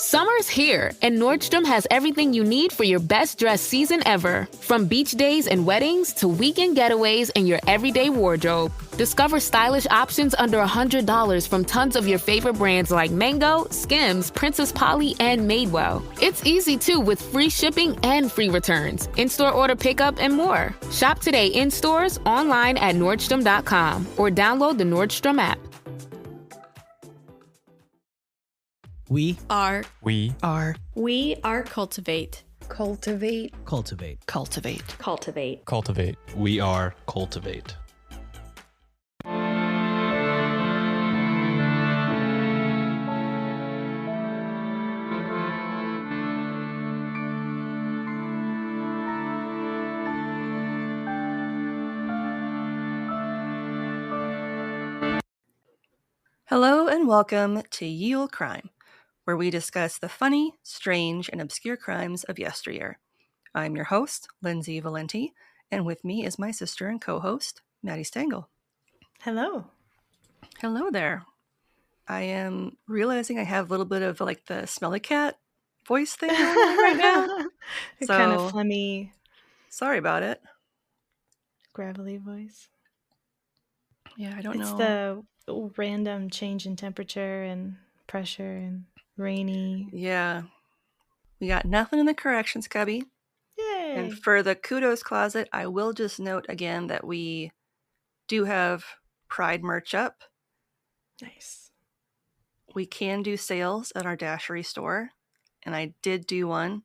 Summer's here, and Nordstrom has everything you need for your best dress season ever. From beach days and weddings to weekend getaways and your everyday wardrobe. Discover stylish options under $100 from tons of your favorite brands like Mango, Skims, Princess Polly, and Madewell. It's easy too with free shipping and free returns, in-store order pickup, and more. Shop today in stores, online at Nordstrom.com, or download the Nordstrom app. We are cultivate. Cultivate. Cultivate. Cultivate. Cultivate. Cultivate. We are cultivate. Hello and welcome to Ye Olde Crime, where we discuss the funny, strange, and obscure crimes of yesteryear. I'm your host, Lindsay Valenti, and with me is my sister and co-host, Maddie Stengel. Hello. Hello there. I am realizing I have a little bit of like the smelly cat voice thing going on right now. So, kind of phlegmy. Sorry about it. Gravelly voice. Yeah, I don't know. It's the random change in temperature and pressure and rainy. Yeah. We got nothing in the corrections cubby. Yay! And for the kudos closet, I will just note again that we do have Pride merch up. Nice. We can do sales at our Dashery store, and I did do one.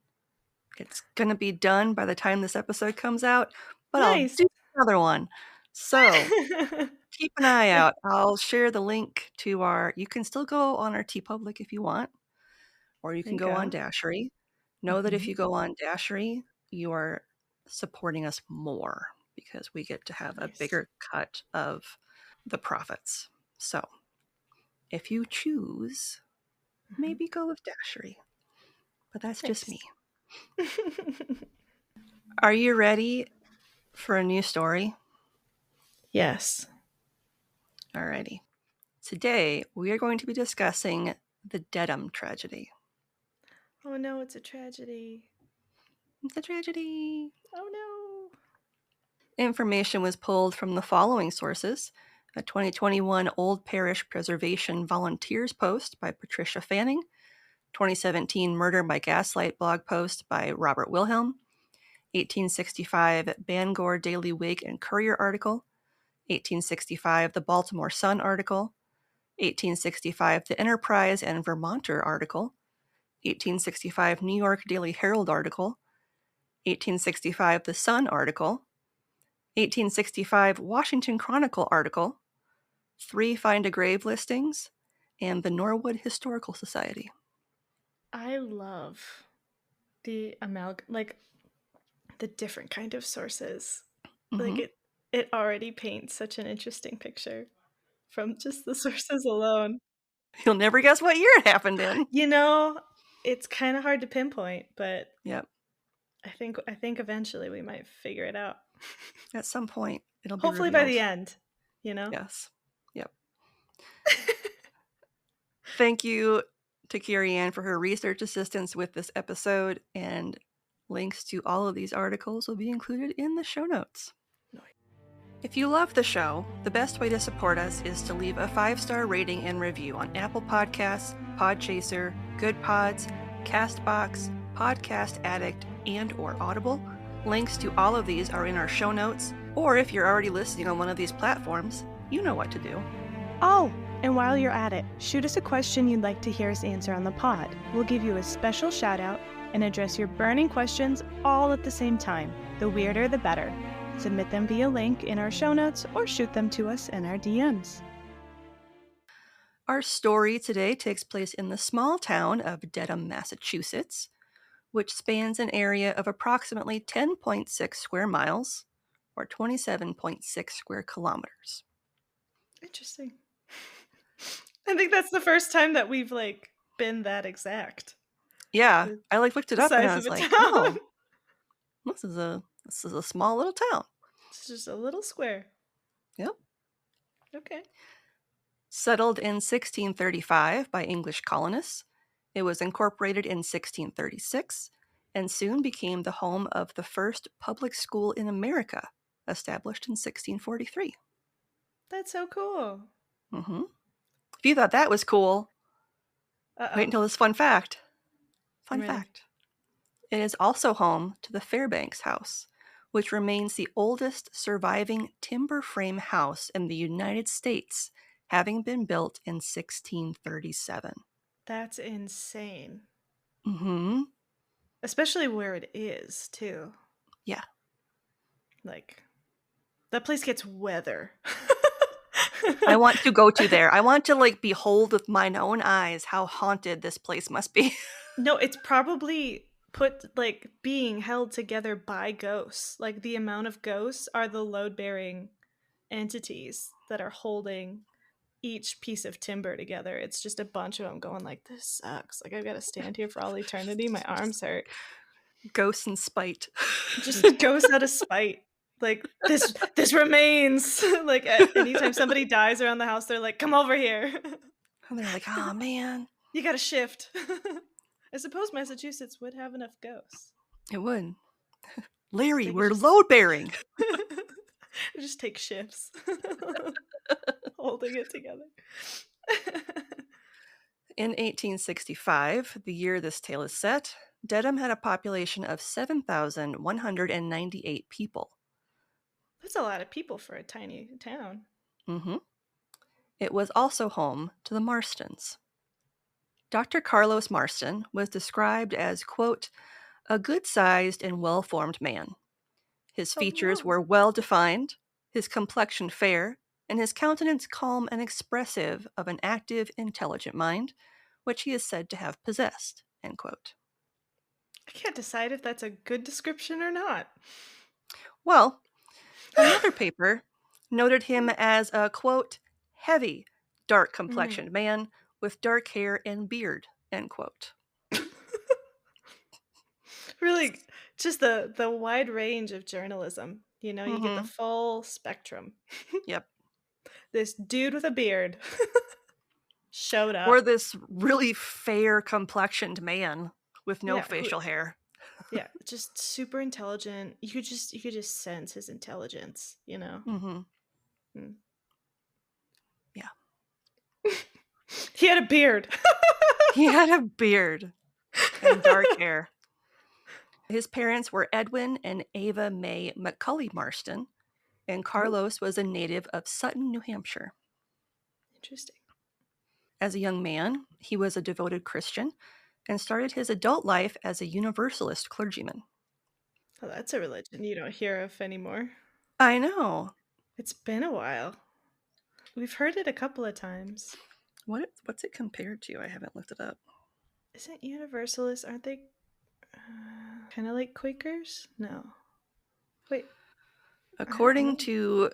It's going to be done by the time this episode comes out, but nice. I'll do another one. So keep an eye out. I'll share the link to our, you can still go on our TeePublic if you want, or you can go on Dashery. Know that if you go on Dashery, you are supporting us more because we get to have a bigger cut of the profits. So if you choose, maybe go with Dashery. But that's just me. Are you ready for a new story? Yes. Alrighty. Today, we are going to be discussing the Dedham Tragedy. Oh no, it's a tragedy. It's a tragedy. Oh no. Information was pulled from the following sources. A 2021 Old Parish Preservation Volunteers post by Patricia Fanning. 2017 Murder by Gaslight blog post by Robert Wilhelm. 1865 Bangor Daily Whig and Courier article. 1865 The Baltimore Sun article. 1865 The Enterprise and Vermonter article. 1865 New York Daily Herald article. 1865 The Sun article. 1865 Washington Chronicle article. 3 Find a Grave listings, and the Norwood Historical Society. I love the the different kind of sources. Mm-hmm. Like it already paints such an interesting picture from just the sources alone. You'll never guess what year it happened in. You know, it's kind of hard to pinpoint, but yep. I think eventually we might figure it out. At some point, it'll be hopefully revealed. by the end, you know? Yes. Yep. Thank you to Carrie Ann for her research assistance with this episode, and links to all of these articles will be included in the show notes. If you love the show, the best way to support us is to leave a 5-star rating and review on Apple Podcasts, Podchaser, Good Pods, CastBox, Podcast Addict, and or Audible. Links to all of these are in our show notes, or if you're already listening on one of these platforms, you know what to do. Oh, and while you're at it, shoot us a question you'd like to hear us answer on the pod. We'll give you a special shout out and address your burning questions all at the same time. The weirder, the better. Submit them via link in our show notes or shoot them to us in our DMs. Our story today takes place in the small town of Dedham, Massachusetts, which spans an area of approximately 10.6 square miles or 27.6 square kilometers. Interesting. I think that's the first time that we've been that exact. Yeah, I looked it up and I was like, town. oh, this is a small little town. It's just a little square. Yep. Okay. Settled in 1635 by English colonists, It was incorporated in 1636 and soon became the home of the first public school in America, established in 1643. That's so cool. Mm-hmm. If you thought that was cool, wait until this fun fact. Fun fact. It is also home to the Fairbanks House, which remains the oldest surviving timber frame house in the United States, having been built in 1637. That's insane. Mm-hmm. Especially where it is, too. Yeah. Like, that place gets weather. I want to go to there. I want to, like, behold with mine own eyes how haunted this place must be. No, it's probably being held together by ghosts. Like, the amount of ghosts are the load-bearing entities that are holding each piece of timber together. It's just a bunch of them going like, this sucks. Like, I've got to stand here for all eternity. My arms hurt. Ghosts and spite. Just ghosts out of spite. Like, this remains. Like, anytime somebody dies around the house, they're like, come over here. And they're like, oh, man. You got to shift. I suppose Massachusetts would have enough ghosts. It would. Larry, we're load-bearing. Just take shifts. Holding it together. In 1865, the year this tale is set, Dedham had a population of 7,198 people. That's a lot of people for a tiny town. Mm-hmm. It was also home to the Marstons. Dr. Carlos Marston was described as, quote, a good-sized and well-formed man. His features were well-defined, his complexion fair, and his countenance calm and expressive of an active, intelligent mind, which he is said to have possessed, end quote. I can't decide if that's a good description or not. Well, another paper noted him as a, quote, heavy, dark-complexioned man with dark hair and beard, end quote. Really, just the wide range of journalism. You know, you get the full spectrum. Yep. This dude with a beard showed up. Or this really fair complexioned man with no facial hair. Yeah, just super intelligent. You could just sense his intelligence, you know. Mm-hmm. Yeah. He had a beard. He had a beard and dark hair. His parents were Edwin and Ava May McCulley Marston, and Carlos was a native of Sutton, New Hampshire. Interesting. As a young man, he was a devoted Christian and started his adult life as a Universalist clergyman. Oh, that's a religion you don't hear of anymore. I know. It's been a while. We've heard it a couple of times. What's it compared to? I haven't looked it up. Isn't Universalist, aren't they kind of like Quakers? No. Wait. According to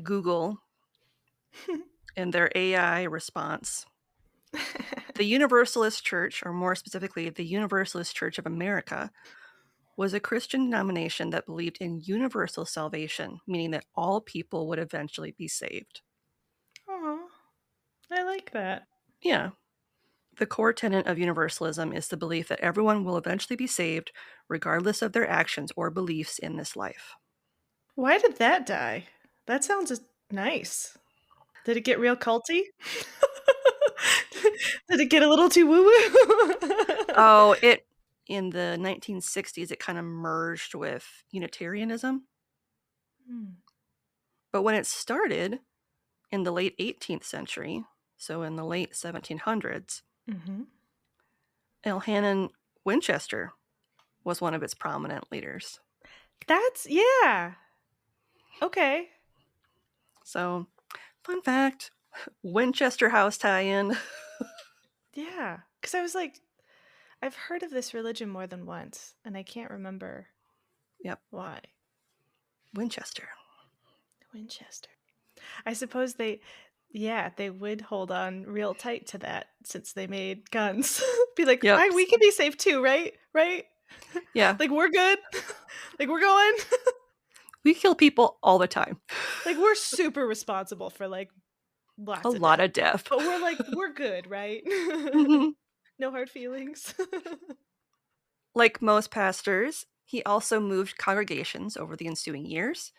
Google and their AI response, the Universalist Church, or more specifically, the Universalist Church of America, was a Christian denomination that believed in universal salvation, meaning that all people would eventually be saved. Oh, I like that. Yeah. The core tenet of universalism is the belief that everyone will eventually be saved, regardless of their actions or beliefs in this life. Why did that die? That sounds nice. Did it get real culty? Did it get a little too woo-woo? In the 1960s, it kind of merged with Unitarianism. But when it started in the late 18th century, so in the late 1700s, Elhanan Winchester was one of its prominent leaders. Yeah. Okay. So, fun fact, Winchester House tie-in. Yeah, because I was like, I've heard of this religion more than once, and I can't remember why. Winchester. I suppose they would hold on real tight to that since they made guns. Be like, all right, we can be safe too, right? Yeah. Like, we're good. Like, we're going. We kill people all the time. Like, we're super responsible for, like, lots of death. But we're like, we're good, right? No hard feelings. Like most pastors, he also moved congregations over the ensuing years,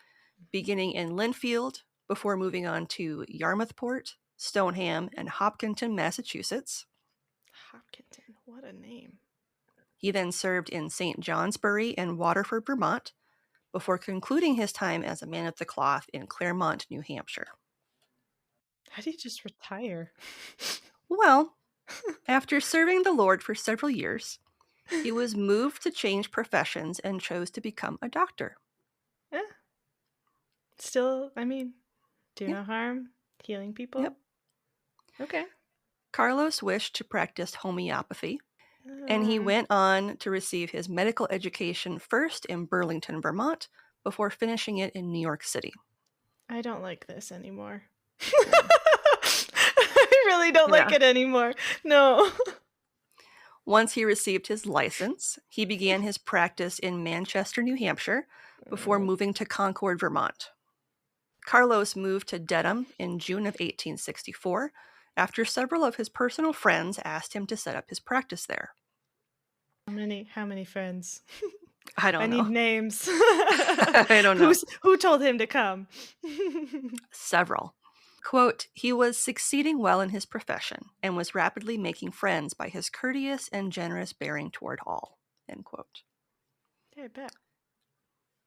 beginning in Linfield before moving on to Yarmouthport, Stoneham, and Hopkinton, Massachusetts. Hopkinton, what a name. He then served in St. Johnsbury and Waterford, Vermont, before concluding his time as a man of the cloth in Claremont, New Hampshire. How do you just retire? Well, after serving the Lord for several years, he was moved to change professions and chose to become a doctor. Eh. Still, I mean, do Yep. no harm. Healing people. Yep. Okay. Carlos wished to practice homeopathy, and he went on to receive his medical education first in Burlington, Vermont, before finishing it in New York City. I don't like this anymore. I really don't like it anymore. No. Once he received his license, he began his practice in Manchester, New Hampshire, before moving to Concord, Vermont. Carlos moved to Dedham in June of 1864, after several of his personal friends asked him to set up his practice there. How many friends? I don't know. I need names. I don't know. Who told him to come? Several. Quote, he was succeeding well in his profession and was rapidly making friends by his courteous and generous bearing toward all. End quote. Yeah, I bet.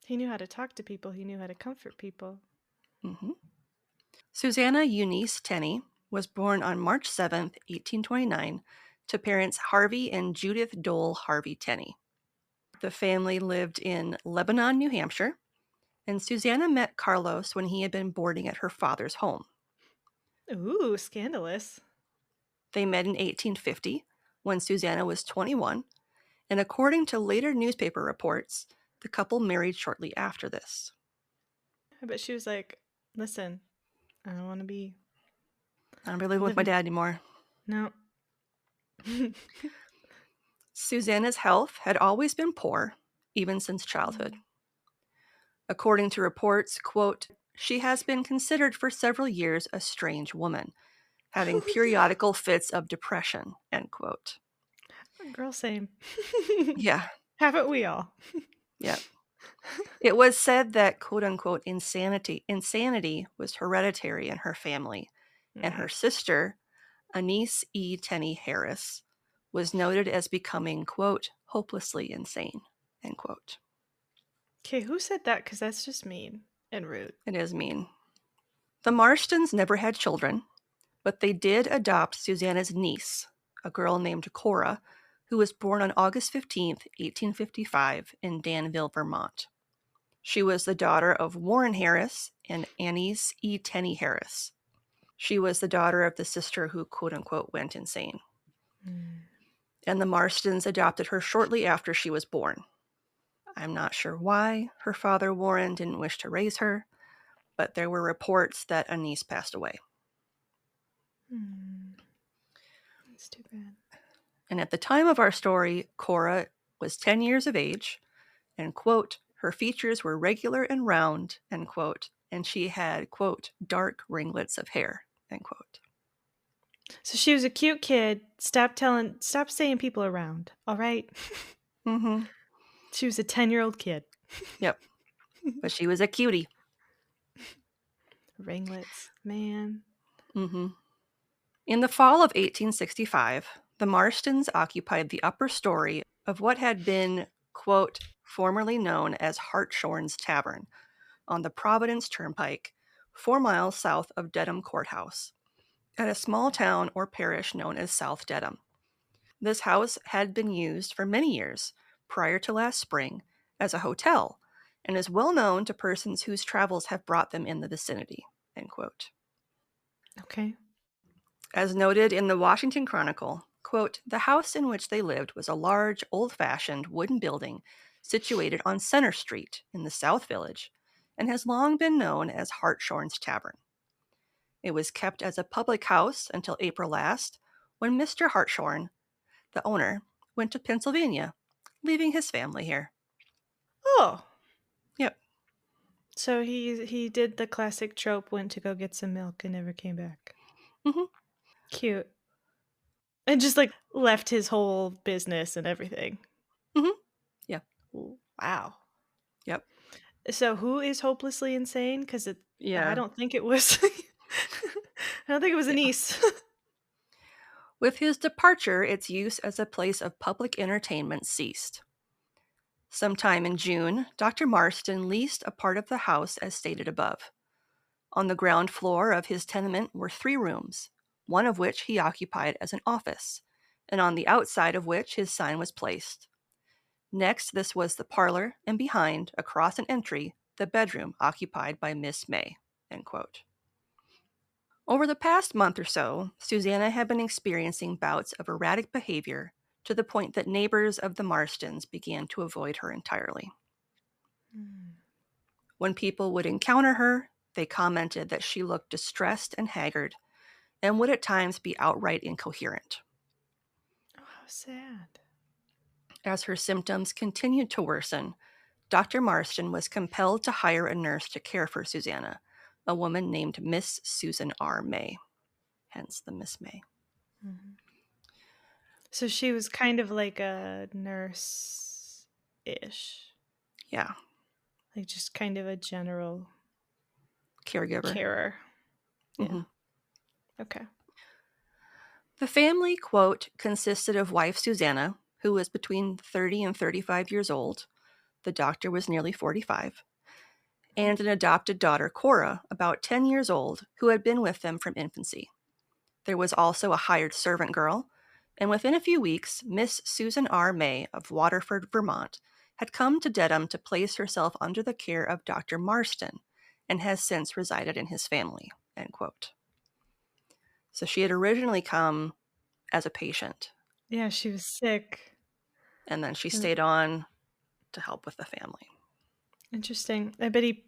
He knew how to talk to people. He knew how to comfort people. Mm-hmm. Susanna Eunice Tenney was born on March 7th, 1829, to parents Harvey and Judith Dole Harvey Tenney. The family lived in Lebanon, New Hampshire, and Susanna met Carlos when he had been boarding at her father's home. Ooh, scandalous. They met in 1850, when Susanna was 21, and according to later newspaper reports, the couple married shortly after this. I bet she was like, listen, I don't want to be... I don't be living with my dad anymore. No. Susanna's health had always been poor, even since childhood. According to reports, quote, she has been considered for several years a strange woman, having periodical fits of depression, end quote. Girl, same. Yeah. Haven't we all? Yeah. It was said that, quote unquote, insanity was hereditary in her family, and her sister, Anise E. Tenney Harris, was noted as becoming, quote, hopelessly insane, end quote. Okay, who said that? Because that's just mean and rude. It is mean. The Marstons never had children, but they did adopt Susanna's niece, a girl named Cora, who was born on August 15th, 1855, in Danville, Vermont. She was the daughter of Warren Harris and Anise E. Tenney Harris. She was the daughter of the sister who, quote-unquote, went insane. And the Marstons adopted her shortly after she was born. I'm not sure why her father, Warren, didn't wish to raise her, but there were reports that Anise passed away. That's too bad. And at the time of our story, Cora was 10 years of age, and, quote, her features were regular and round, end quote, and she had, quote, dark ringlets of hair, end quote. So she was a cute kid. Stop saying people around, all right? Mm-hmm. She was a 10-year-old kid. Yep. But she was a cutie. Ringlets, man. Mm-hmm. In the fall of 1865, the Marstons occupied the upper story of what had been, quote, formerly known as Hartshorn's Tavern, on the Providence Turnpike, 4 miles south of Dedham Courthouse, at a small town or parish known as South Dedham. This house had been used for many years, prior to last spring, as a hotel, and is well known to persons whose travels have brought them in the vicinity, end quote. Okay. As noted in the Washington Chronicle, quote, the house in which they lived was a large, old-fashioned wooden building situated on Center Street in the South Village, and has long been known as Hartshorn's Tavern. It was kept as a public house until April last, when Mr. Hartshorn, the owner, went to Pennsylvania, leaving his family here. Oh. Yep. So he did the classic trope, went to go get some milk and never came back. Mm-hmm. Cute. And just like left his whole business and everything. Mm-hmm. Yeah. Wow. Yep. So who is hopelessly insane? Because Yeah. I don't think it was. I don't think it was a niece. With his departure, its use as a place of public entertainment ceased. Sometime in June, Dr. Marston leased a part of the house as stated above. On the ground floor of his tenement were 3 rooms, one of which he occupied as an office, and on the outside of which his sign was placed. Next, this was the parlor, and behind, across an entry, the bedroom occupied by Miss May. End quote. Over the past month or so, Susanna had been experiencing bouts of erratic behavior to the point that neighbors of the Marstons began to avoid her entirely. When people would encounter her, they commented that she looked distressed and haggard and would at times be outright incoherent. Oh, how sad. As her symptoms continued to worsen, Dr. Marston was compelled to hire a nurse to care for Susanna, a woman named Miss Susan R. May, hence the Miss May. Mm-hmm. So she was kind of like a nurse-ish. Yeah. Like just kind of a general Caregiver. carer. Yeah. Mm-hmm. Okay. The family, quote, consisted of wife Susanna, who was between 30 and 35 years old. The doctor was nearly 45. And an adopted daughter, Cora, about 10 years old, who had been with them from infancy. There was also a hired servant girl, and within a few weeks, Miss Susan R. May of Waterford, Vermont, had come to Dedham to place herself under the care of Dr. Marston, and has since resided in his family, end quote. So she had originally come as a patient. Yeah, she was sick. And then she stayed on to help with the family. Interesting. I bet he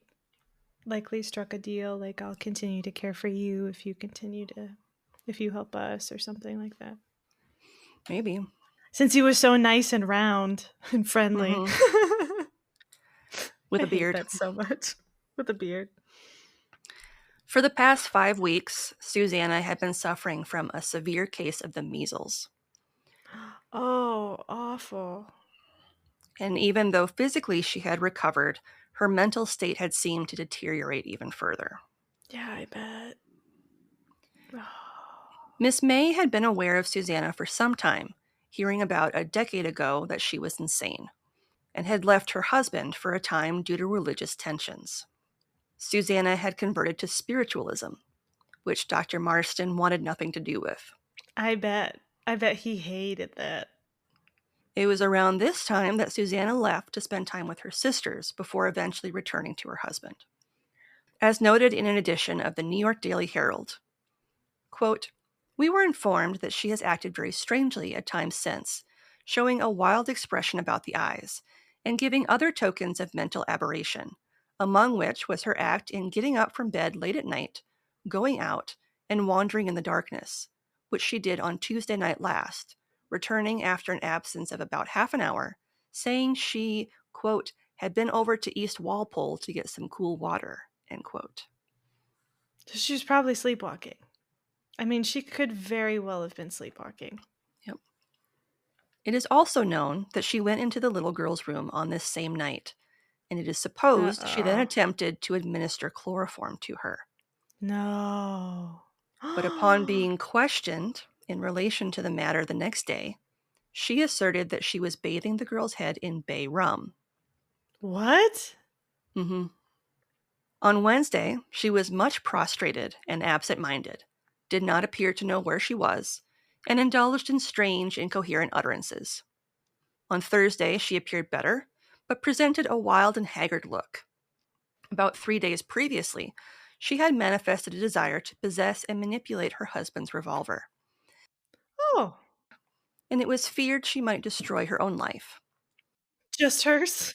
likely struck a deal like, I'll continue to care for you if you help us or something like that. Maybe. Since he was so nice and round and friendly. Mm-hmm. With a beard. I hate that so much. With a beard. For the past 5 weeks, Susanna had been suffering from a severe case of the measles. Oh, awful. And even though physically she had recovered, her mental state had seemed to deteriorate even further. Yeah, I bet. Miss May had been aware of Susanna for some time, hearing about a decade ago that she was insane, and had left her husband for a time due to religious tensions. Susanna had converted to spiritualism, which Dr. Marston wanted nothing to do with. I bet he hated that. It was around this time that Susanna left to spend time with her sisters before eventually returning to her husband. As noted in an edition of the New York Daily Herald, quote, "We were informed that she has acted very strangely at times since, showing a wild expression about the eyes, and giving other tokens of mental aberration, among which was her act in getting up from bed late at night, going out, and wandering in the darkness, which she did on Tuesday night last, returning after an absence of about half an hour, saying she, quote, had been over to East Walpole to get some cool water," end quote. So she was probably sleepwalking. I mean, she could very well have been sleepwalking. Yep. It is also known that she went into the little girl's room on this same night, and it is supposed she then attempted to administer chloroform to her. No. But upon being questioned in relation to the matter the next day, she asserted that she was bathing the girl's head in bay rum. What? Mm-hmm. On Wednesday, she was much prostrated and absent-minded, did not appear to know where she was, and indulged in strange, incoherent utterances. On Thursday, she appeared better, but presented a wild and haggard look. About 3 days previously, she had manifested a desire to possess and manipulate her husband's revolver. Oh. And it was feared she might destroy her own life. Just hers?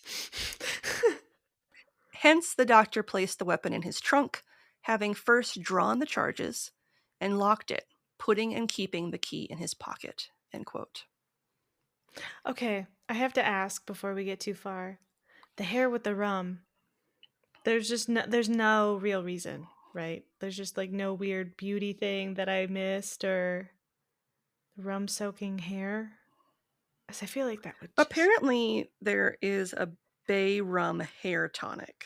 Hence, the doctor placed the weapon in his trunk, having first drawn the charges, and locked it, putting and keeping the key in his pocket, end quote. Okay, I have to ask before we get too far. The hair with the rum, there's no real reason, right? There's just like no weird beauty thing that I missed, or rum soaking hair. Because I feel like that would Apparently, there is a bay rum hair tonic.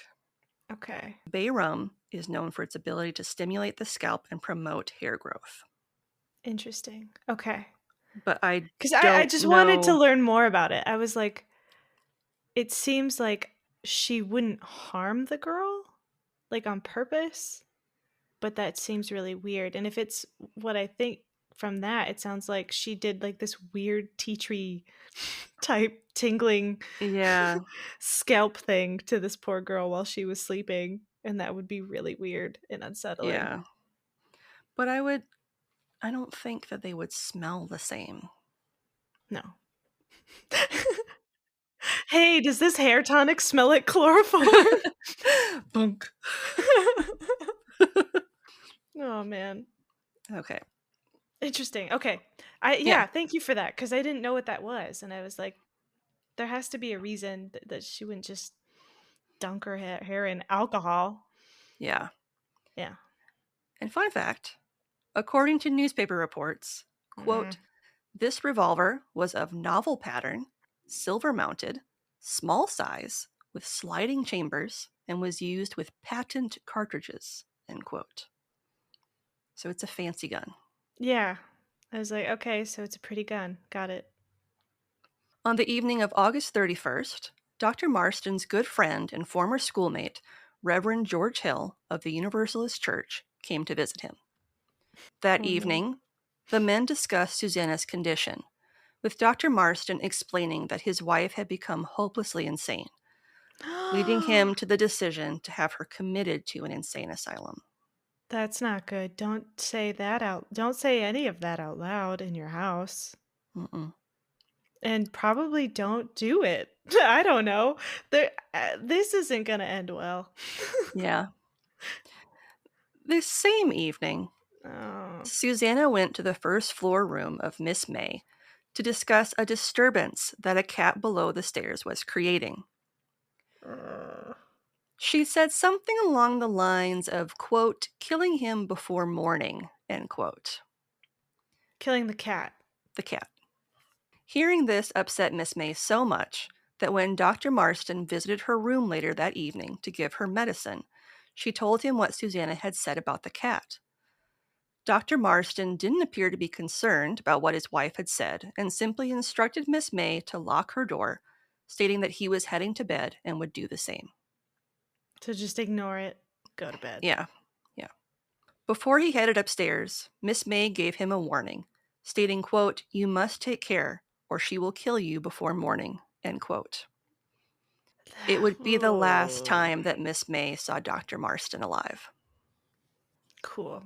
Okay. Bay rum is known for its ability to stimulate the scalp and promote hair growth. Interesting. Okay. But I just wanted to learn more about it. I was like, it seems like she wouldn't harm the girl, like on purpose, but that seems really weird. And if it's what I think from that, it sounds like she did like this weird tea tree type tingling scalp thing to this poor girl while she was sleeping. And that would be really weird and unsettling. Yeah. But I don't think that they would smell the same. No. Hey, does this hair tonic smell like chloroform? Bunk. Oh, man. Okay. Interesting. Okay. Thank you for that, because I didn't know what that was. And I was like, there has to be a reason that she wouldn't just dunk her hair in alcohol. Yeah. Yeah. And fun fact, according to newspaper reports, quote, this revolver was of novel pattern, silver mounted, small size, with sliding chambers, and was used with patent cartridges, end quote. So it's a fancy gun. Yeah. I was like, okay, so it's a pretty gun. Got it. On the evening of August 31st, Dr. Marston's good friend and former schoolmate, Reverend George Hill of the Universalist Church, came to visit him. That evening, the men discussed Susanna's condition, with Dr. Marston explaining that his wife had become hopelessly insane, leading him to the decision to have her committed to an insane asylum. That's not good. Don't say any of that out loud in your house. Mm-mm. And probably don't do it. I don't know. This isn't going to end well. Yeah. This same evening, Susanna went to the first floor room of Miss May to discuss a disturbance that a cat below the stairs was creating. She said something along the lines of, quote, killing him before morning, end quote. Killing the cat. The cat. Hearing this upset Miss May so much that when Dr. Marston visited her room later that evening to give her medicine, she told him what Susanna had said about the cat. Dr. Marston didn't appear to be concerned about what his wife had said and simply instructed Miss May to lock her door, stating that he was heading to bed and would do the same. So just ignore it. Go to bed. Yeah. Before he headed upstairs, Miss May gave him a warning, stating, quote, you must take care or she will kill you before morning, end quote. It would be the last time that Miss May saw Dr. Marston alive. Cool.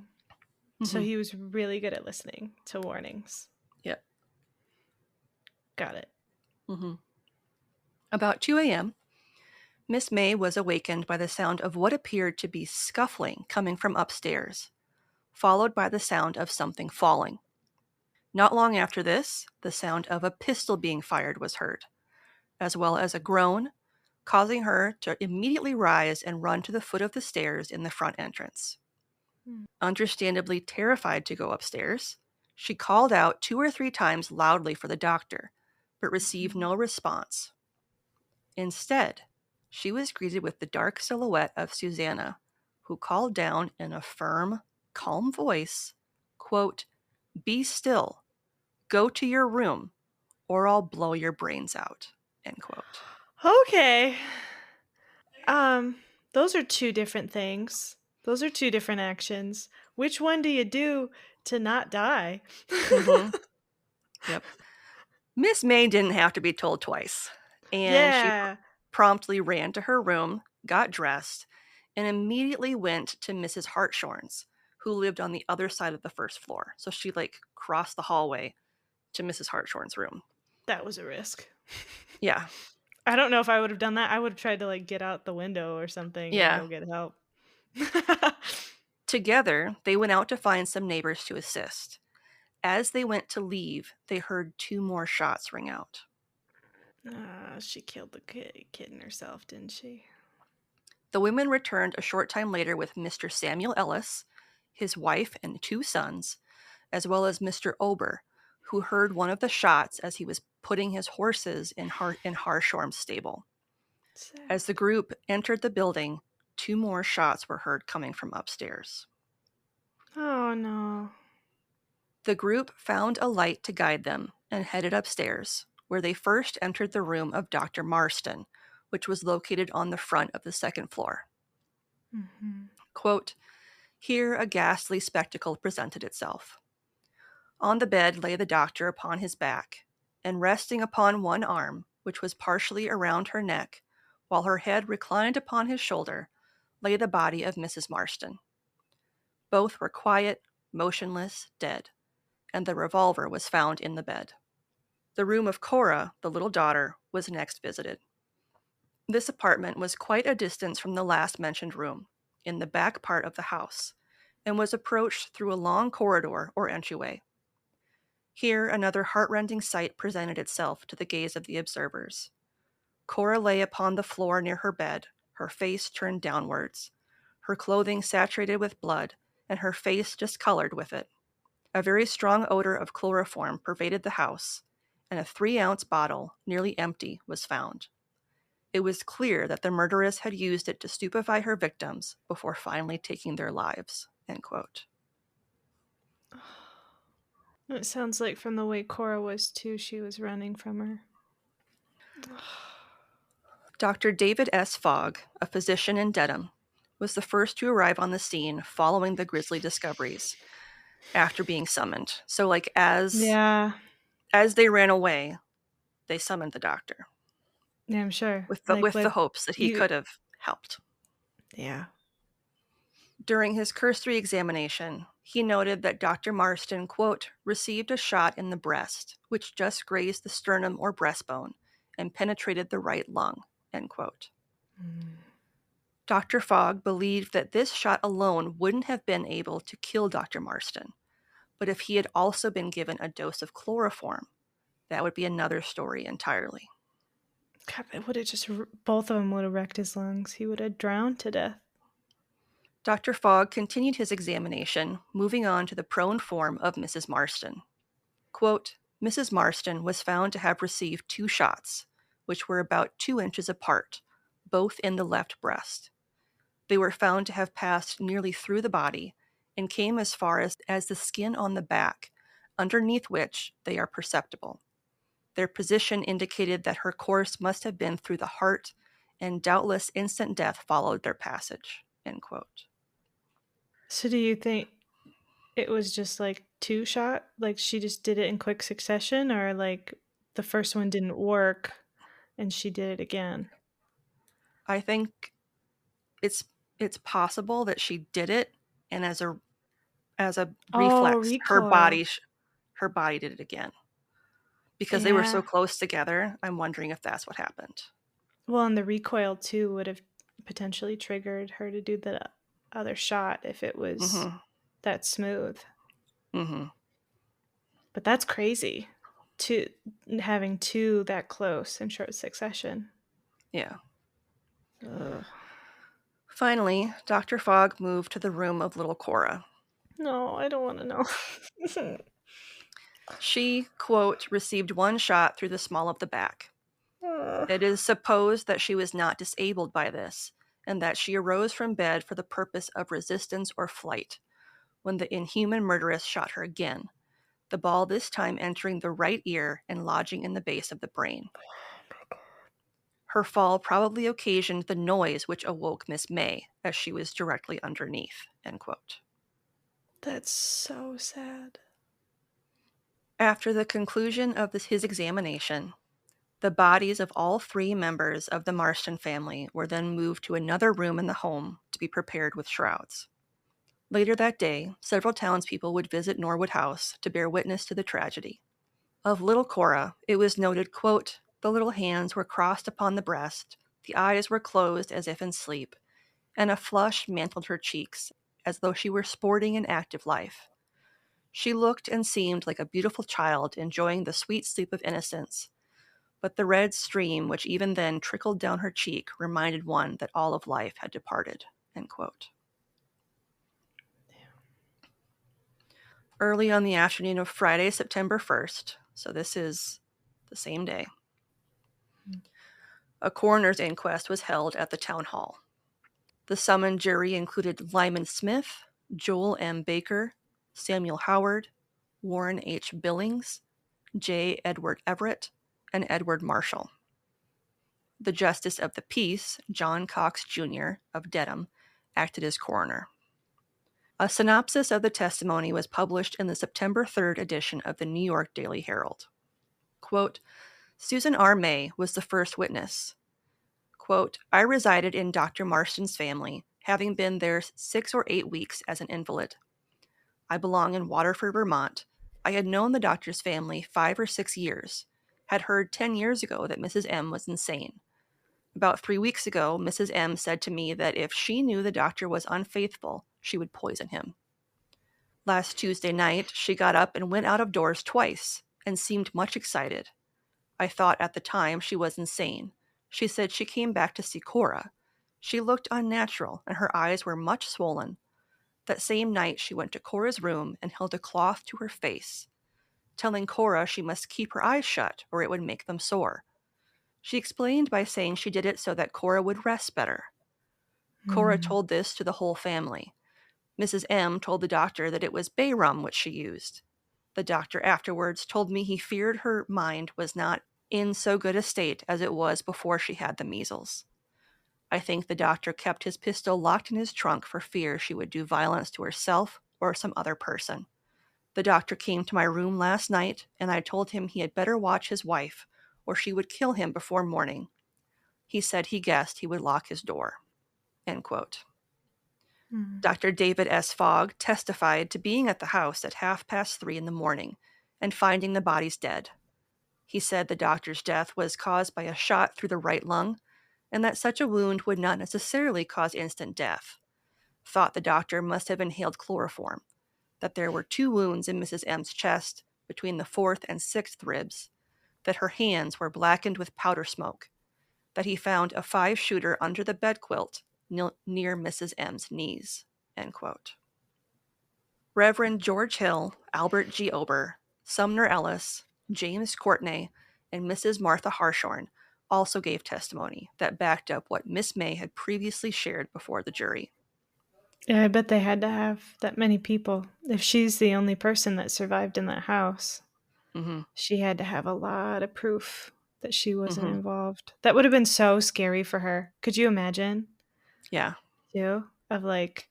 Mm-hmm. So he was really good at listening to warnings. Yep. Got it. Mm-hmm. About 2 a.m., Miss May was awakened by the sound of what appeared to be scuffling coming from upstairs, followed by the sound of something falling. Not long after this, the sound of a pistol being fired was heard, as well as a groan, causing her to immediately rise and run to the foot of the stairs in the front entrance. Understandably terrified to go upstairs, she called out 2 or 3 times loudly for the doctor, but received no response. Instead, she was greeted with the dark silhouette of Susanna, who called down in a firm, calm voice, quote, be still, go to your room, or I'll blow your brains out, end quote. Okay. Those are 2 different things. Those are 2 different actions. Which one do you do to not die? Mm-hmm. Yep. Miss May didn't have to be told twice. And she promptly ran to her room, got dressed, and immediately went to Mrs. Hartshorn's, who lived on the other side of the first floor. So she crossed the hallway to Mrs. Hartshorn's room. That was a risk. Yeah. I don't know if I would have done that. I would have tried to get out the window or something and go get help. Together, they went out to find some neighbors to assist. As they went to leave, they heard 2 more shots ring out. She killed the kitten herself, didn't she? The women returned a short time later with Mr. Samuel Ellis, his wife and 2 sons, as well as Mr. Ober, who heard one of the shots as he was putting his horses in Harshorm's stable. Sad. As the group entered the building, 2 more shots were heard coming from upstairs. Oh, no. The group found a light to guide them and headed upstairs, where they first entered the room of Dr. Marston, which was located on the front of the 2nd floor. Mm-hmm. Quote, "Here a ghastly spectacle presented itself. On the bed lay the doctor upon his back, and resting upon one arm, which was partially around her neck, while her head reclined upon his shoulder, lay the body of Mrs. Marston. Both were quiet, motionless, dead, and the revolver was found in the bed. The room of Cora, the little daughter, was next visited. This apartment was quite a distance from the last mentioned room, in the back part of the house, and was approached through a long corridor or entryway. Here another heartrending sight presented itself to the gaze of the observers. Cora lay upon the floor near her bed, her face turned downwards, her clothing saturated with blood, and her face discolored with it. A very strong odor of chloroform pervaded the house, and a 3-ounce bottle, nearly empty, was found. It was clear that the murderess had used it to stupefy her victims before finally taking their lives." End quote. It sounds like from the way Cora was too, she was running from her. Dr. David S. Fogg, a physician in Dedham, was the first to arrive on the scene following the grisly discoveries after being summoned. So, as they ran away, they summoned the doctor. Yeah, I'm sure. With the hopes that he could have helped. Yeah. During his cursory examination, he noted that Dr. Marston, quote, "received a shot in the breast, which just grazed the sternum or breastbone and penetrated the right lung," end quote. Dr. Fogg believed that this shot alone wouldn't have been able to kill Dr. Marston, but if he had also been given a dose of chloroform, that would be another story entirely. God, it would have both of them would have wrecked his lungs. He would have drowned to death. Dr. Fogg continued his examination, moving on to the prone form of Mrs. Marston. Quote, "Mrs. Marston was found to have received 2 shots, which were about 2 inches apart, both in the left breast. They were found to have passed nearly through the body and came as far as the skin on the back, underneath which they are perceptible. Their position indicated that her course must have been through the heart, and doubtless instant death followed their passage." End quote. So do you think it was just 2 shot? She just did it in quick succession, or the first one didn't work and she did it again? I think it's possible that she did it, and as a reflex, her body did it again. Because they were so close together, I'm wondering if that's what happened. Well, and the recoil too would have potentially triggered her to do the other shot if it was that smooth. Mm-hmm. But that's crazy, to having 2 that close in short succession. Yeah. Ugh. Finally, Dr. Fogg moved to the room of little Cora. No, I don't want to know. She, quote, "received 1 shot through the small of the back. It is supposed that she was not disabled by this, and that she arose from bed for the purpose of resistance or flight, when the inhuman murderess shot her again, the ball this time entering the right ear and lodging in the base of the brain. Her fall probably occasioned the noise which awoke Miss May, as she was directly underneath." End quote. That's so sad. After the conclusion of his examination, the bodies of all 3 members of the Marston family were then moved to another room in the home to be prepared with shrouds. Later that day, several townspeople would visit Norwood House to bear witness to the tragedy. Of little Cora, it was noted, quote, "the little hands were crossed upon the breast, the eyes were closed as if in sleep, and a flush mantled her cheeks, as though she were sporting in active life. She looked and seemed like a beautiful child enjoying the sweet sleep of innocence, but the red stream which even then trickled down her cheek reminded one that all of life had departed." End quote. Early on the afternoon of Friday, September 1st, so this is the same day, a coroner's inquest was held at the town hall. The summoned jury included Lyman Smith, Joel M. Baker, Samuel Howard, Warren H. Billings, J. Edward Everett, and Edward Marshall. The Justice of the Peace, John Cox, Jr. of Dedham, acted as coroner. A synopsis of the testimony was published in the September 3rd edition of the New York Daily Herald. Quote, Susan R. May was the first witness. Quote, I resided in Dr. Marston's family, having been there 6 or 8 weeks as an invalid. I belong in Waterford, Vermont. I had known the doctor's family 5 or 6 years, had heard 10 years ago that Mrs. M was insane. About 3 weeks ago, Mrs. M said to me that if she knew the doctor was unfaithful, she would poison him. Last Tuesday night, she got up and went out of doors twice and seemed much excited. I thought at the time she was insane. She said she came back to see Cora. She looked unnatural and her eyes were much swollen. That same night, she went to Cora's room and held a cloth to her face, telling Cora she must keep her eyes shut or it would make them sore. She explained by saying she did it so that Cora would rest better. Cora told this to the whole family. Mrs. M told the doctor that it was bay rum which she used. The doctor afterwards told me he feared her mind was not in so good a state as it was before she had the measles. I think the doctor kept his pistol locked in his trunk for fear she would do violence to herself or some other person. The doctor came to my room last night, and I told him he had better watch his wife, or she would kill him before morning. He said he guessed he would lock his door. End quote. Dr. David S. Fogg testified to being at the house at 3:30 in the morning and finding the bodies dead. He said the doctor's death was caused by a shot through the right lung and that such a wound would not necessarily cause instant death. Thought the doctor must have inhaled chloroform, that there were 2 wounds in Mrs. M's chest between the 4th and 6th ribs, that her hands were blackened with powder smoke, that he found a 5-shooter under the bed quilt near Mrs. M's knees. End quote. Reverend George Hill, Albert G. Ober, Sumner Ellis, James Courtney, and Mrs. Martha Harshorn also gave testimony that backed up what Miss May had previously shared before the jury. Yeah, I bet they had to have that many people. If she's the only person that survived in that house, she had to have a lot of proof that she wasn't involved. That would have been so scary for her. Could you imagine? Yeah. Of like,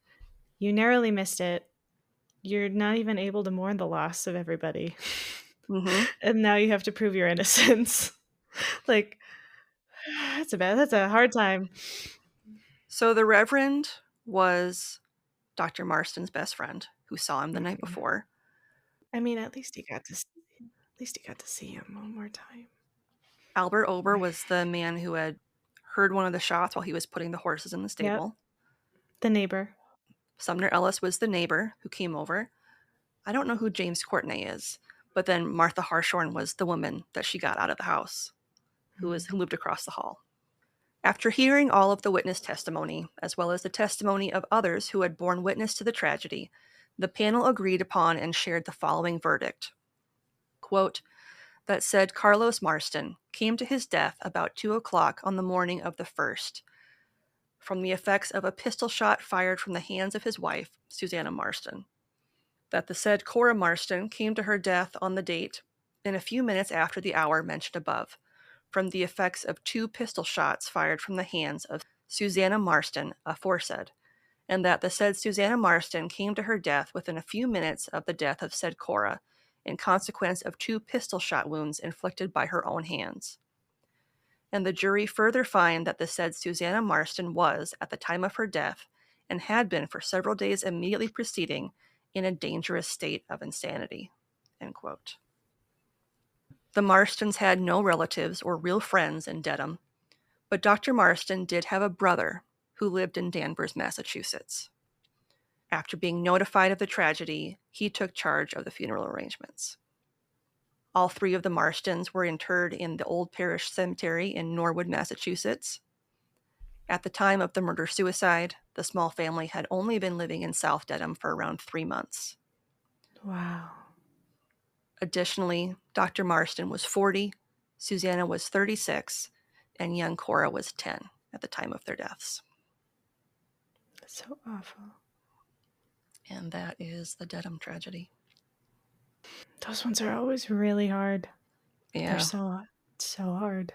you narrowly missed it. You're not even able to mourn the loss of everybody. And now you have to prove your innocence. Like, that's a hard time. So the Reverend was Dr. Marston's best friend who saw him the night before. I mean, at least he got to see him one more time. Albert Ober was the man who had heard one of the shots while he was putting the horses in the stable. Yep. The neighbor. Sumner Ellis was the neighbor who came over. I don't know who James Courtney is, but then Martha Harshorn was the woman that she got out of the house, who lived across the hall. After hearing all of the witness testimony, as well as the testimony of others who had borne witness to the tragedy, the panel agreed upon and shared the following verdict. Quote, that said Carlos Marston came to his death about 2 o'clock on the morning of the 1st, from the effects of a pistol shot fired from the hands of his wife, Susanna Marston. That the said Cora Marston came to her death on the date in a few minutes after the hour mentioned above, from the effects of 2 pistol shots fired from the hands of Susanna Marston aforesaid, and that the said Susanna Marston came to her death within a few minutes of the death of said Cora, in consequence of 2 pistol shot wounds inflicted by her own hands. And the jury further find that the said Susanna Marston was, at the time of her death, and had been for several days immediately preceding, in a dangerous state of insanity. End quote. The Marstons had no relatives or real friends in Dedham, but Dr. Marston did have a brother who lived in Danvers, Massachusetts. After being notified of the tragedy, he took charge of the funeral arrangements. All 3 of the Marstons were interred in the Old Parish Cemetery in Norwood, Massachusetts. At the time of the murder-suicide, the small family had only been living in South Dedham for around 3 months. Wow. Additionally, Dr. Marston was 40, Susanna was 36, and young Cora was 10 at the time of their deaths. That's so awful. And that is the Dedham tragedy. Those ones are always really hard. Yeah. They're so hard.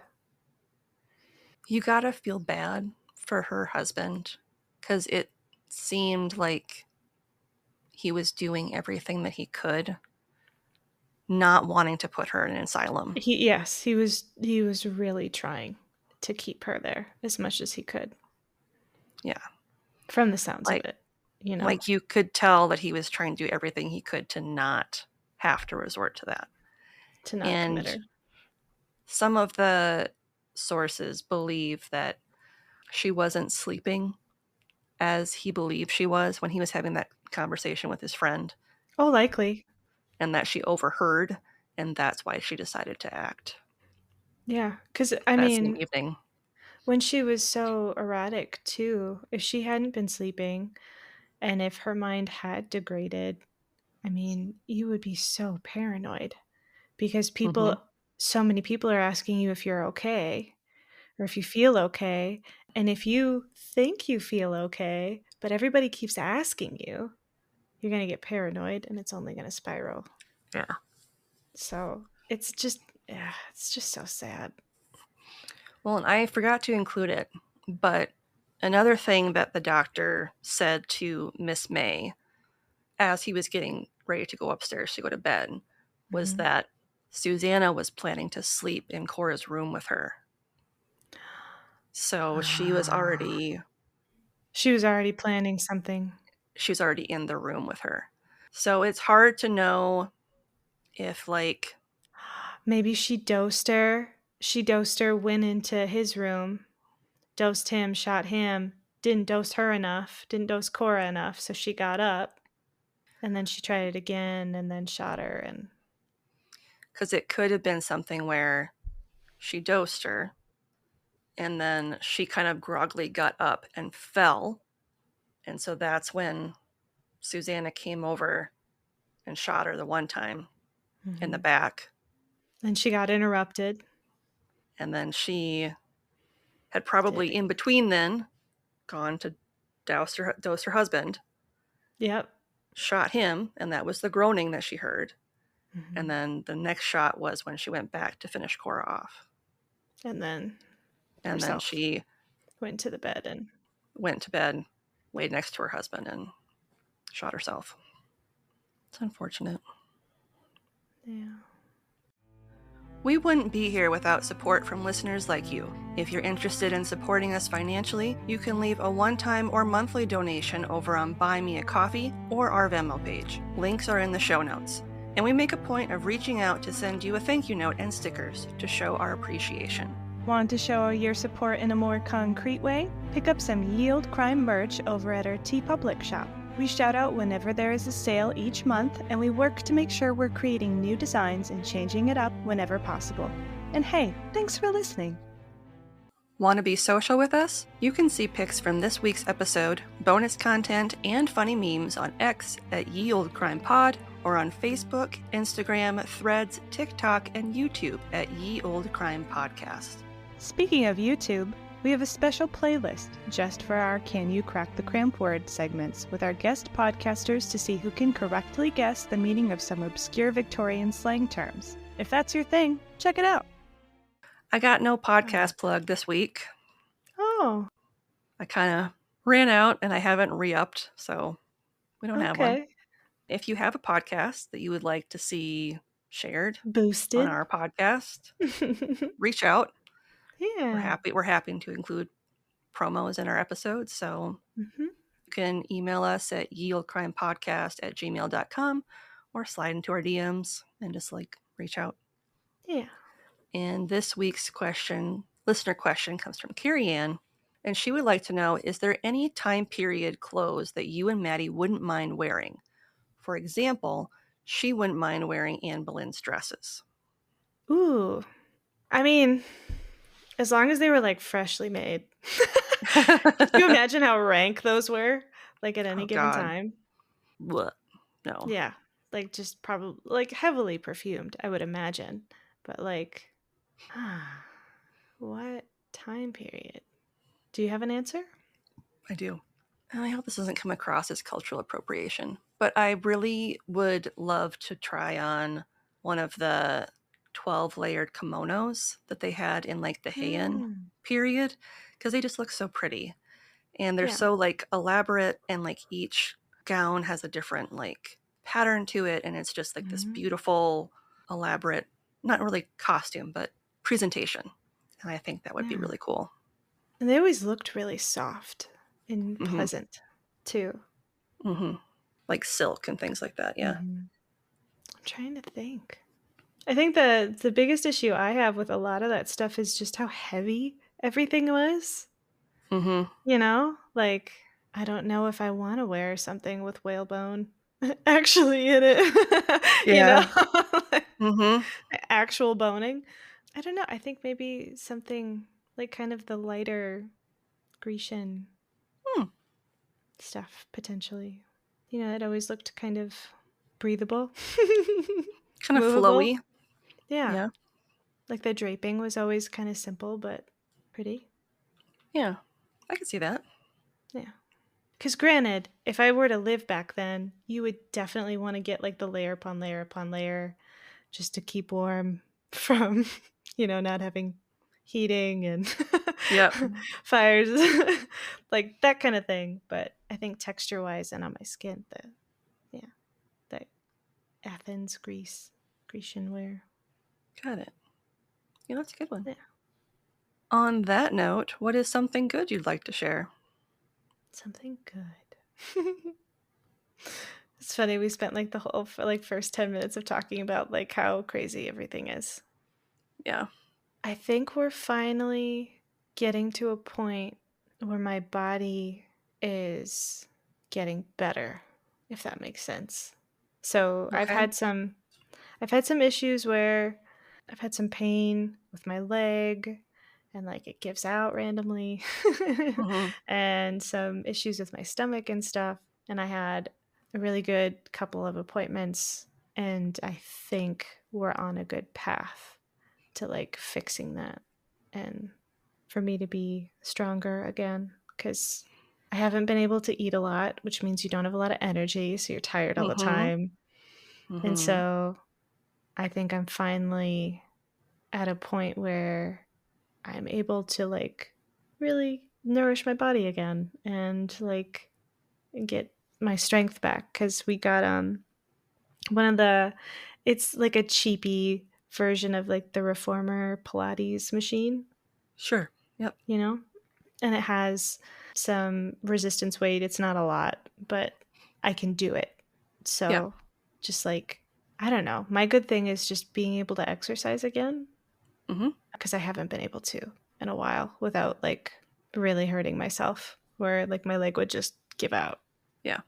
You gotta feel bad for her husband, because it seemed like he was doing everything that he could, not wanting to put her in an asylum. He was really trying to keep her there as much as he could. Yeah. From the sounds of it, Like, you could tell that he was trying to do everything he could to not have to resort to that. To not commit her. Some of the sources believe that she wasn't sleeping as he believed she was when he was having that conversation with his friend. Oh, likely. And that she overheard, and that's why she decided to act. Yeah, because, Same evening. When she was so erratic, too, if she hadn't been sleeping, and if her mind had degraded, you would be so paranoid. Because so many people are asking you if you're okay, or if you feel okay. And if you think you feel okay, but everybody keeps asking you, you're going to get paranoid, and it's only going to spiral. Yeah. So it's just so sad. Well, and I forgot to include it, but another thing that the doctor said to Miss May as he was getting ready to go upstairs to go to bed was that Susanna was planning to sleep in Cora's room with her. So she was already planning something. She was already in the room with her. So it's hard to know if, like, maybe she dosed her. She dosed her, went into his room, dosed him, shot him, didn't dose her enough, didn't dose Cora enough, so she got up, and then she tried it again, and then shot her. And because it could have been something where she dosed her, and then she kind of groggily got up and fell, and so that's when Susanna came over and shot her the one time in the back. And she got interrupted. And then she had probably in between then gone to dose her husband. Yep. Shot him, and that was the groaning that she heard. And then the next shot was when she went back to finish Cora off. And then she went to bed, laid next to her husband, and shot herself. It's unfortunate. Yeah. We wouldn't be here without support from listeners like you. If you're interested in supporting us financially, you can leave a one-time or monthly donation over on Buy Me a Coffee or our Venmo page. Links are in the show notes. And we make a point of reaching out to send you a thank you note and stickers to show our appreciation. Want to show your support in a more concrete way? Pick up some Yield Crime merch over at our TeePublic shop. We shout out whenever there is a sale each month, and we work to make sure we're creating new designs and changing it up whenever possible. And hey, thanks for listening. Want to be social with us? You can see pics from this week's episode, bonus content, and funny memes on X at Ye Olde Crime Pod, or on Facebook, Instagram, Threads, TikTok, and YouTube at Ye Olde Crime Podcast. Speaking of YouTube, we have a special playlist just for our Can You Crack the Cramp Word segments with our guest podcasters to see who can correctly guess the meaning of some obscure Victorian slang terms. If that's your thing, check it out. I got no podcast plug this week. Oh. I kind of ran out and I haven't re-upped, so we don't have one. If you have a podcast that you would like to see shared, boosted on our podcast, reach out. Yeah. We're happy to include promos in our episodes, so you can email us at yeoldecrimepodcast@gmail.com or slide into our DMs and just reach out. Yeah. And this week's listener question comes from Carrie Ann, and she would like to know, is there any time period clothes that you and Maddie wouldn't mind wearing? For example, she wouldn't mind wearing Anne Boleyn's dresses. Ooh. As long as they were freshly made. Can you imagine how rank those were? At any given time? Blech. No. Yeah. like just probably like heavily perfumed, I would imagine. But like, what time period? Do you have an answer? I do. And I hope this doesn't come across as cultural appropriation, but I really would love to try on one of the 12 layered kimonos that they had in like the Heian period, because they just look so pretty. And they're Yeah. so like elaborate, and like each gown has a different like pattern to it. And it's just like this beautiful, elaborate, not really costume, but presentation. And I think that would be really cool. And they always looked really soft and pleasant too. Like silk and things like that. Yeah. I'm trying to think. I think the biggest issue I have with a lot of that stuff is just how heavy everything was. You know, like I don't know if I want to wear something with whalebone actually in it. Yeah. You know, actual boning. I don't know. I think maybe something like kind of the lighter Grecian stuff potentially. You know, it always looked kind of breathable, Kind of movable. flowy. Yeah. Like the draping was always kind of simple but pretty. Yeah, I can see that. Yeah. Because granted, if I were to live back then, you would definitely want to get like the layer upon layer upon layer just to keep warm from, you know, not having heating and fires, like that kind of thing. But I think texture wise and on my skin, the Athens, Grecian wear. Got it. Yeah, that's a good one. Yeah. On that note, what is something good you'd like to share? Something good. It's funny, we spent like the whole first 10 minutes of talking about like how crazy everything is. Yeah. I think we're finally getting to a point where my body is getting better, if that makes sense. So Okay. I've had some issues where I've had some pain with my leg and like it gives out randomly and some issues with my stomach and stuff. And I had a really good couple of appointments and I think we're on a good path to like fixing that and for me to be stronger again, because I haven't been able to eat a lot, which means you don't have a lot of energy, so you're tired all the time. And so I think I'm finally at a point where I'm able to like really nourish my body again and like get my strength back, because we got it's like a cheapy version of like the reformer Pilates machine. Sure. Yep. You know, and it has some resistance weight. It's not a lot, but I can do it. So just like, I don't know, my good thing is just being able to exercise again, because I haven't been able to in a while without like really hurting myself, where like my leg would just give out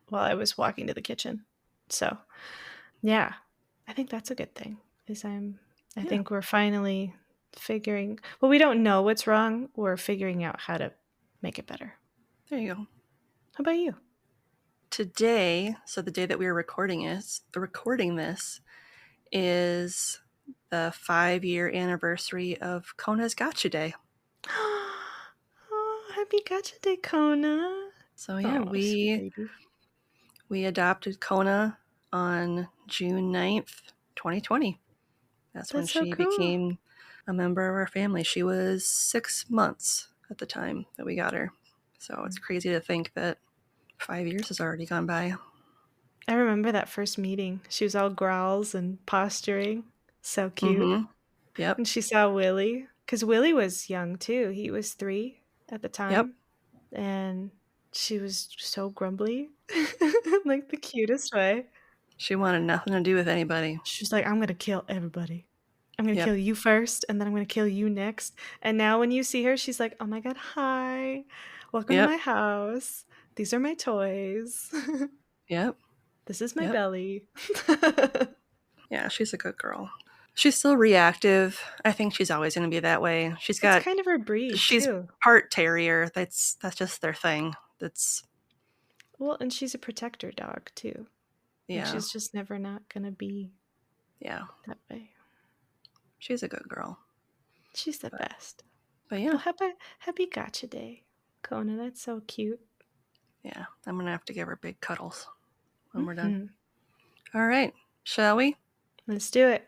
while I was walking to the kitchen. So yeah, I think that's a good thing, is I think we're finally figuring, well, we don't know what's wrong, we're figuring out how to make it better. There you go. How about you? Today, so the day that we are recording this is the 5-year anniversary of Kona's Gotcha Day. Oh, happy Gotcha Day, Kona. So yeah, we adopted Kona on June 9th, 2020. That's when she became a member of our family. She was 6 months at the time that we got her. So it's crazy to think that 5 years has already gone by. I remember that first meeting. She was all growls and posturing. So cute. Yep. And she saw Willie, because Willie was young too. He was 3 at the time. And she was so grumbly, like the cutest way. She wanted nothing to do with anybody. She's like, I'm going to kill everybody. I'm going to kill you first, and then I'm going to kill you next. And now when you see her, she's like, oh my God, hi. Welcome to my house. These are my toys. This is my belly. Yeah, she's a good girl. She's still reactive. I think she's always going to be that way. She's got kind of her breed. She's too. part terrier. That's just their thing. That's well, and she's a protector dog too. Yeah. And she's just never not gonna be that way. She's a good girl. She's the best. But yeah. Well, happy gotcha day, Kona. That's so cute. Yeah, I'm going to have to give her big cuddles when we're done. All right, shall we? Let's do it.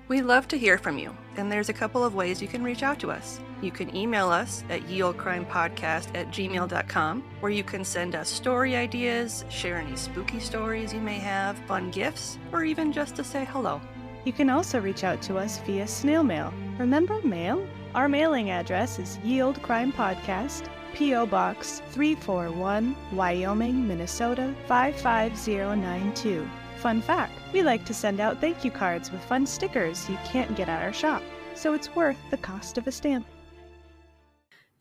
We love to hear from you, and there's a couple of ways you can reach out to us. You can email us at yeoldecrimepodcast@gmail.com, where you can send us story ideas, share any spooky stories you may have, fun gifts, or even just to say hello. You can also reach out to us via snail mail. Remember mail? Our mailing address is Ye Olde Crime Podcast, P.O. Box 341, Wyoming, Minnesota 55092. Fun fact, we like to send out thank you cards with fun stickers you can't get at our shop, so it's worth the cost of a stamp.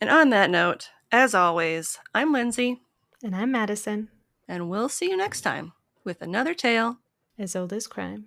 And on that note, as always, I'm Lindsay. And I'm Madison. And we'll see you next time with another tale as old as crime.